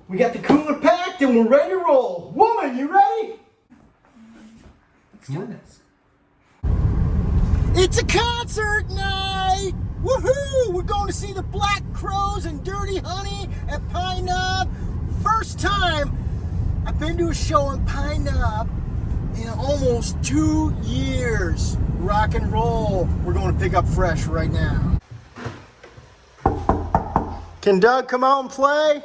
We got the cooler packed and we're ready to roll. Woman, you ready? Let's do this. It's a concert night! Woohoo! We're going to see the Black Crows and Dirty Honey at Pine Knob. First time I've been to a show in Pine Knob in almost 2 years. Rock and roll. We're going to pick up fresh right now. Can Doug come out and play?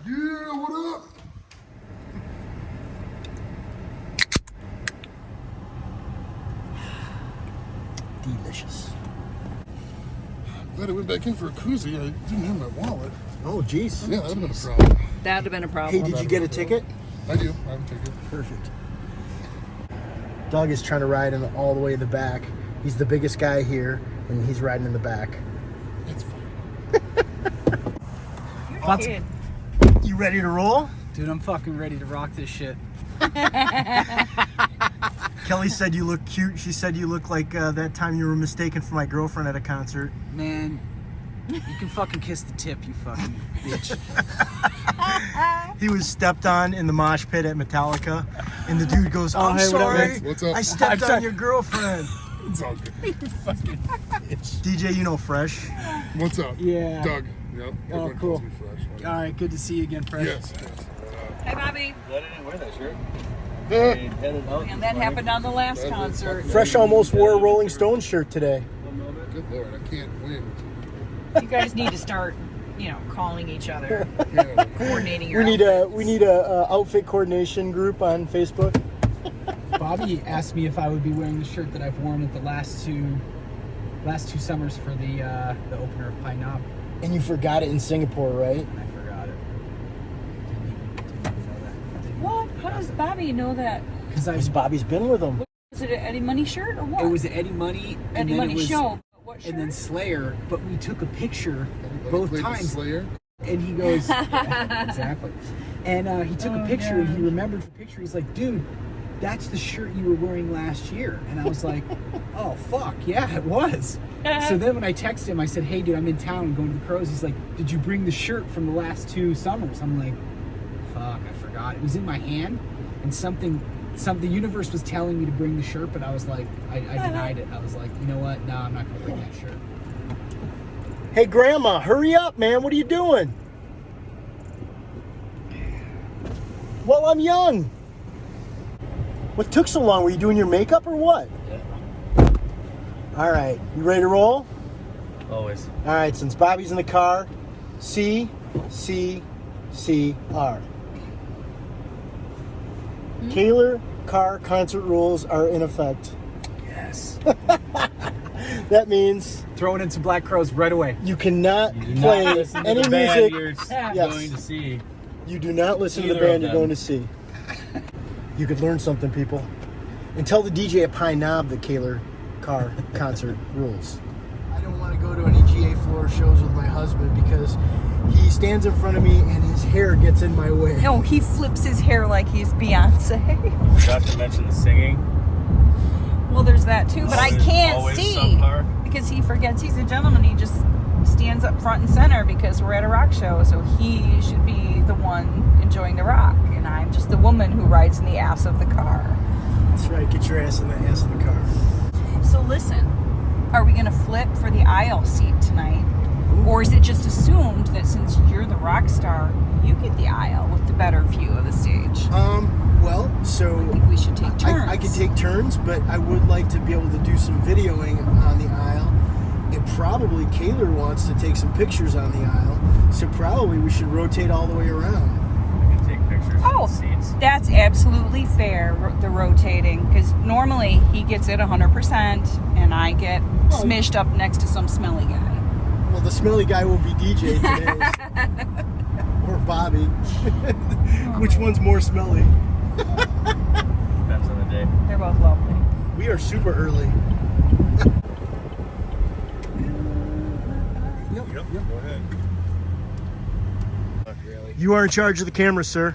Yeah, what up? Delicious. Glad I went back in for a koozie. I didn't have my wallet. Oh, jeez. Yeah, that'd have been a problem. That would have been a problem. Hey, did you get a ticket? I do. I have a ticket. Perfect. Doug is trying to ride in all the way in the back. He's the biggest guy here, and he's riding in the back. It's fine. Kid. You ready to roll? Dude, I'm fucking ready to rock this shit. Kelly said you look cute. She said you look like that time you were mistaken for my girlfriend at a concert. Man, you can fucking kiss the tip, you fucking bitch. He was stepped on in the mosh pit at Metallica, and the dude goes, "I'm hey, what up, sorry, man? What's up? I stepped I'm on sorry." your girlfriend." It's all good. Fucking bitch. DJ, you know Fresh. What's up? Yeah. Doug. Yep. Oh, Everyone cool. calls me Fresh. All right, good to see you again, Fresh. Yes. Hey, Bobby. Glad I didn't wear that shirt. yes. And that happened on the last concert. Fresh almost wore a Rolling Stones shirt today. Good Lord, I can't win. You guys need to start, calling each other, Yeah. coordinating your We outfits. need a outfit coordination group on Facebook. Bobby asked me if I would be wearing the shirt that I've worn at the last two summers for the opener of Pine Knob. And you forgot it in Singapore, right? And I forgot it. Didn't even know that. What? How does Bobby know that? Because Bobby's been with him. Was it an Eddie Money shirt or what? It was an Eddie Money, and Eddie then Money it was, show. What shirt? and then Slayer. But we took a picture Everybody both played the times, Slayer. and he goes, yeah, exactly. And he took a picture, and he remembered the picture. He's like, dude, that's the shirt you were wearing last year. And I was like, oh, fuck, yeah, it was. So then when I texted him, I said, hey, dude, I'm in town going to the Crows. He's like, did you bring the shirt from the last 2 summers? I'm like, fuck, I forgot. It was in my hand, and something the universe was telling me to bring the shirt, but I was like, I denied it. I was like, you know what? No, I'm not going to bring that shirt. Hey, Grandma, hurry up, man. What are you doing? Well, I'm young. What took so long? Were you doing your makeup or what? Yeah. All right. You ready to roll? Always. All right. Since Bobby's in the car, C, C, C, R. Kaler car concert rules are in effect. Yes. That means Throwing in some Black Crows right away. you cannot You do play not listen to any the band music. you're Yes. going to see. You do not listen to the Either band of you're them. going to see. You could learn something, people. And tell the DJ at Pine Knob the Kaler car concert rules. I don't want to go to any GA floor shows with my husband because he stands in front of me and his hair gets in my way. No, he flips his hair like he's Beyonce. Forgot to mention the singing. Well, there's that too, but I can't Always see subpar. because he forgets he's a gentleman. He just stands up front and center because we're at a rock show, so he should be the one enjoying the rock, and I'm just the woman who rides in the ass of the car. That's right, get your ass in the ass of the car. So listen, are we going to flip for the aisle seat tonight? Or is it just assumed that since you're the rock star, you get the aisle with the better view of the stage? Well, so I think we should take turns. I could take turns, but I would like to be able to do some videoing on the aisle. And probably Kaler wants to take some pictures on the aisle, so probably we should rotate all the way around. We can take pictures Oh, of the seats. that's absolutely fair, the rotating, because normally he gets it 100% and I get smished up next to some smelly guy. Well, the smelly guy will be DJ today. Or Bobby. Which one's more smelly? Depends on the day. They're both lovely. We are super early. Yep. Go ahead. Not really. You are in charge of the camera, sir.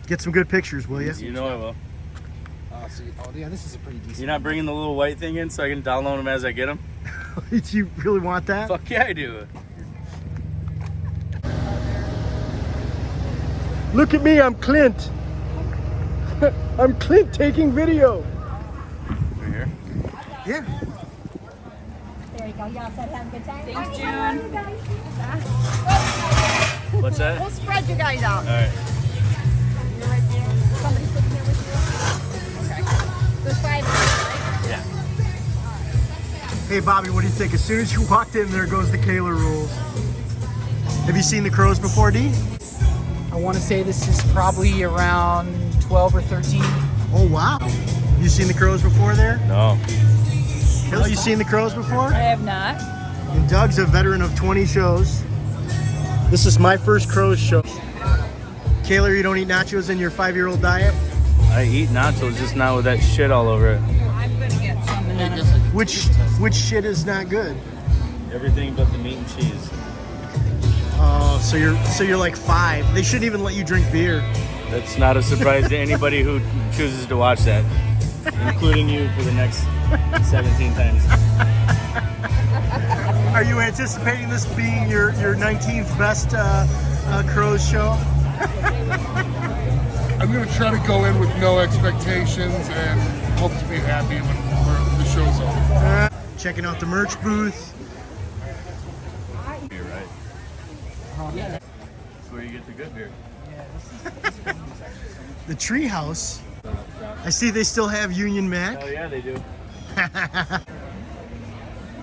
Get some good pictures, will you? You know I will. Oh, yeah, this is a pretty decent. You're not bringing the little white thing in so I can download them as I get them? Do you really want that? Fuck yeah, I do. Look at me, I'm Clint. I'm Clint taking video. Right here. Yeah. There you go. Y'all said have a good time. Thanks, June. What's that? We'll spread you guys out. All right. You're right there. Somebody sitting here with you? Okay. There's 5 of us, right? Yeah. Hey Bobby, what do you think? As soon as you walked in, there goes the Kaler rules. Have you seen the crows before, D? I want to say this is probably around 12 or 13. Oh wow. You seen the crows before there? No. Hill, you seen the crows before? I have not. And Doug's a veteran of 20 shows. This is my first crows show. Kaler, you don't eat nachos in your 5-year-old diet? I eat nachos, just not with that shit all over it. I'm gonna get some and then Which shit is not good? Everything but the meat and cheese. Oh, so you're like 5. They shouldn't even let you drink beer. That's not a surprise to anybody who chooses to watch that, including you for the next 17 times. Are you anticipating this being your 19th best crows show? I'm gonna try to go in with no expectations and hope to be happy when the show's over. Checking out the merch booth. You're right. That's where you get the good beer. The treehouse. I see they still have Union Mac. Oh yeah, they do.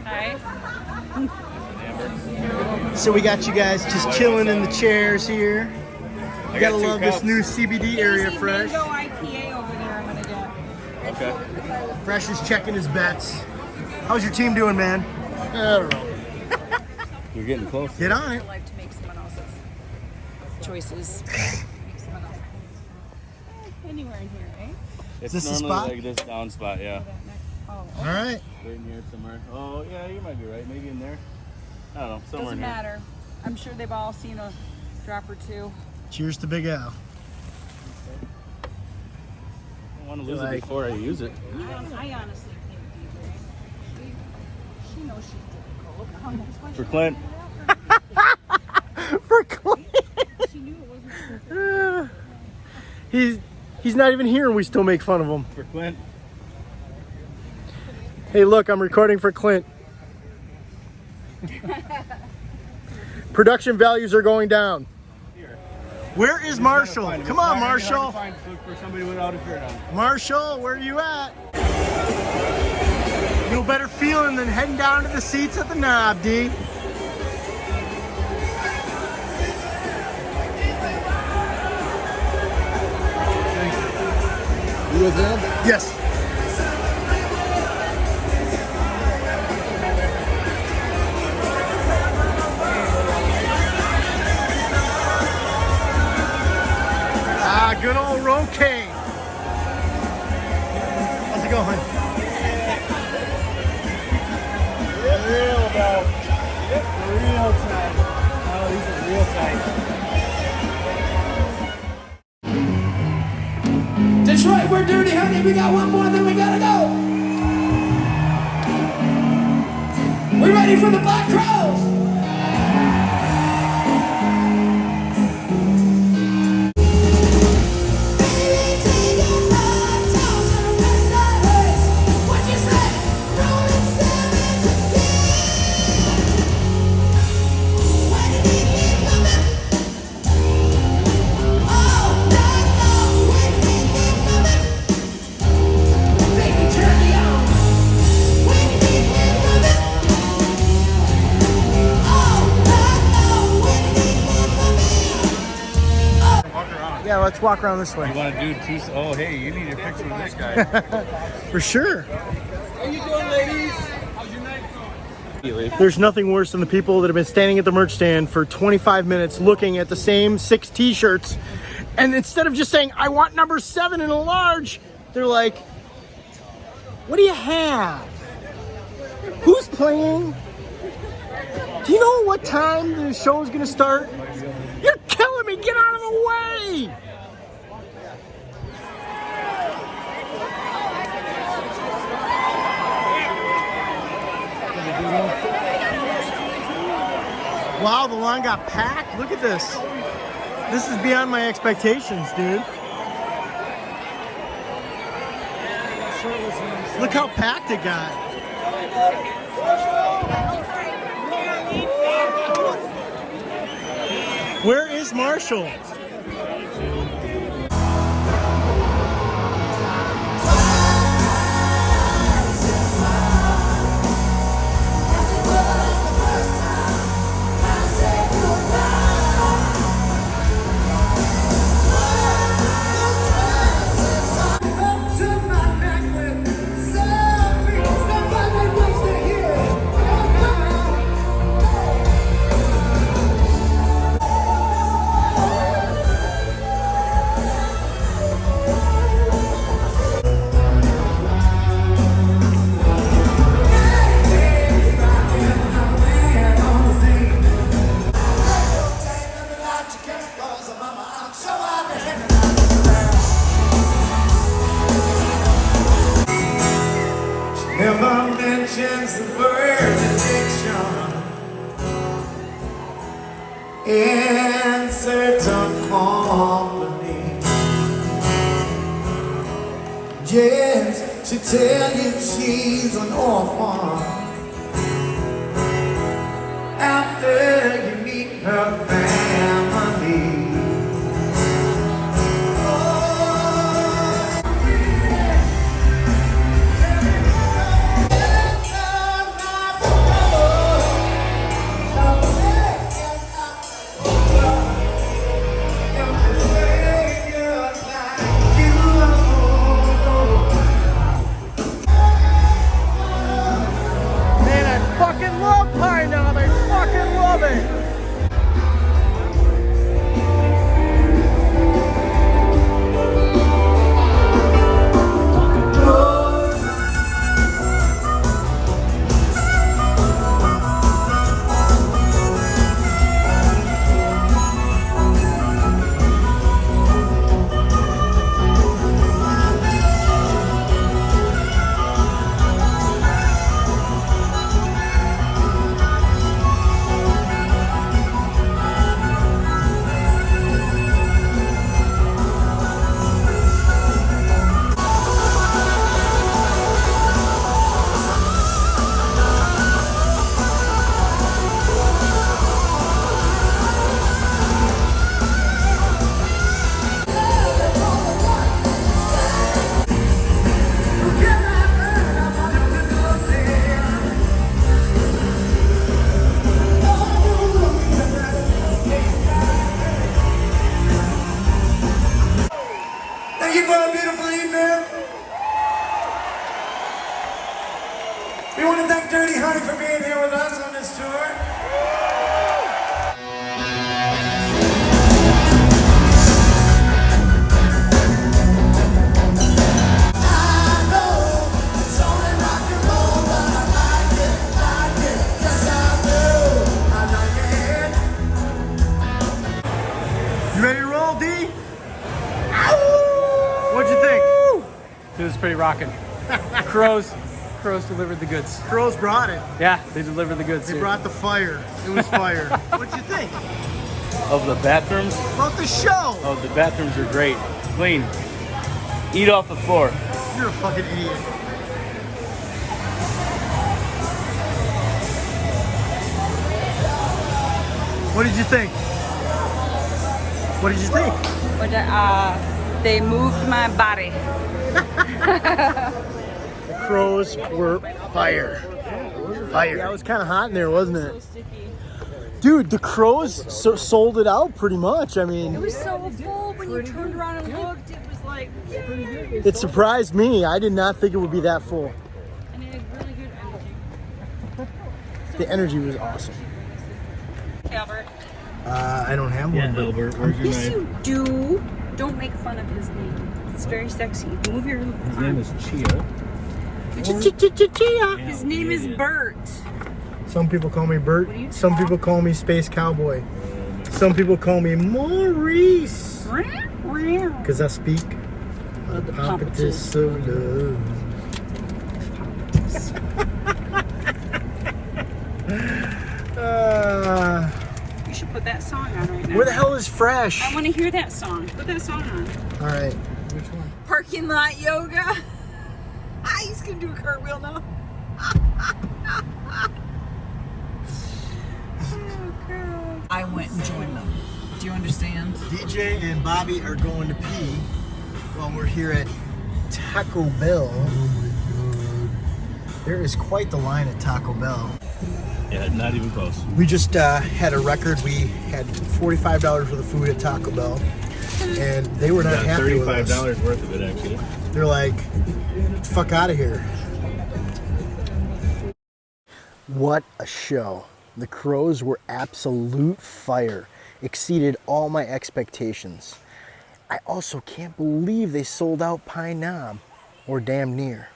Hi. So we got you guys just chilling in the chairs here. You gotta got 2 love this cups. new CBD area, There's a Fresh. mango IPA over there I'm gonna get. Okay. Fresh is checking his bets. How's your team doing, man? I don't know. You're getting close. Get on it. I like to make someone else's choices. Make someone else. Anywhere in here, eh? It's this the normally spot? like this down spot, yeah. Oh, All right. Right in here somewhere. Oh yeah, you might be right. Maybe in there. I don't know. Somewhere doesn't in here. matter. I'm sure they've all seen a drop or two. Cheers to Big Al. I want to lose Like- it before I use it. I honestly think she knows she's difficult. That's why For Clint. For Clint. she knew it wasn't perfect. He's not even here and we still make fun of him. For Clint. Hey, look, I'm recording for Clint. Production values are going down. Where is Marshall? Come on, Marshall. Look for somebody without a shirt on. Marshall, where are you at? No better feeling than heading down to the seats at the knob, D. You with him? Yes. Good old Roque. How's it going? Real about. Real tight. Oh, these are real tight. Detroit, we're dirty, honey. We got one more, then we gotta go. We ready for the Black Crows? Yeah, let's walk around this way. You want to do 2? Oh, hey, you need a picture with this guy. For sure. How you doing, ladies? How's your night going? There's nothing worse than the people that have been standing at the merch stand for 25 minutes looking at the same 6 t-shirts, and instead of just saying, I want number 7 in a large, they're like, what do you have? Who's playing? Do you know what time the show is going to start? You're killing me! Get out of the way! Wow, the line got packed. Look at this. This is beyond my expectations, dude. Look how packed it got. Where is Marshall? Never mentions the word addiction in certain company. Yes, she tell you she's an orphan after you meet her family. Man, I fucking love Pine Knob. I fucking love it. Thank you for a beautiful evening. We want to thank Dirty Honey for being here with us on this tour. I know it's only rock and roll, but I like it, yes I do. I like it. You ready to roll, D? What'd you think? It was pretty rocking. Crows delivered the goods. Crows brought it. Yeah, they delivered the goods. They dude. brought the fire. It was fire. What'd you think Of the bathrooms? about the show? Oh, the bathrooms are great. Clean. Eat off the floor. You're a fucking idiot. What did you think? What did you think? They moved my body. Crows were fire. Fire. Yeah, it was kind of hot in there, wasn't it? Dude, the crows sold it out pretty much. I mean, It was so full when you turned around and looked. It was like, yay! it surprised me. I did not think it would be that full. And it had really good energy. The energy was awesome. Albert. I don't have one. Albert, where's your Yes, knife? you do. Don't make fun of his name. It's very sexy. Move your His name is Chia. His name is Bert. Some people call me Bert. Some people call me Space Cowboy. Some people call me Maurice. Because I speak The pompatus of love. You should Put that song on right now. Where the hell is Fresh? I want to hear that song. Put that song on. All right. Which one? Parking lot yoga. He's gonna do a cartwheel now. Oh, God. I went and joined them. Do you understand? DJ and Bobby are going to pee while we're here at Taco Bell. There is quite the line at Taco Bell. Yeah, not even close. We just had a record. We had $45 worth of food at Taco Bell, and they were not happy with us. $35 worth of it, actually. They're like, "Get the fuck out of here." What a show. The Crows were absolute fire. Exceeded all my expectations. I also can't believe they sold out Pine Knob, or damn near.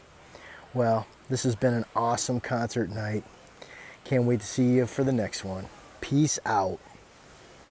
Well, this has been an awesome concert night. Can't wait to see you for the next one. Peace out.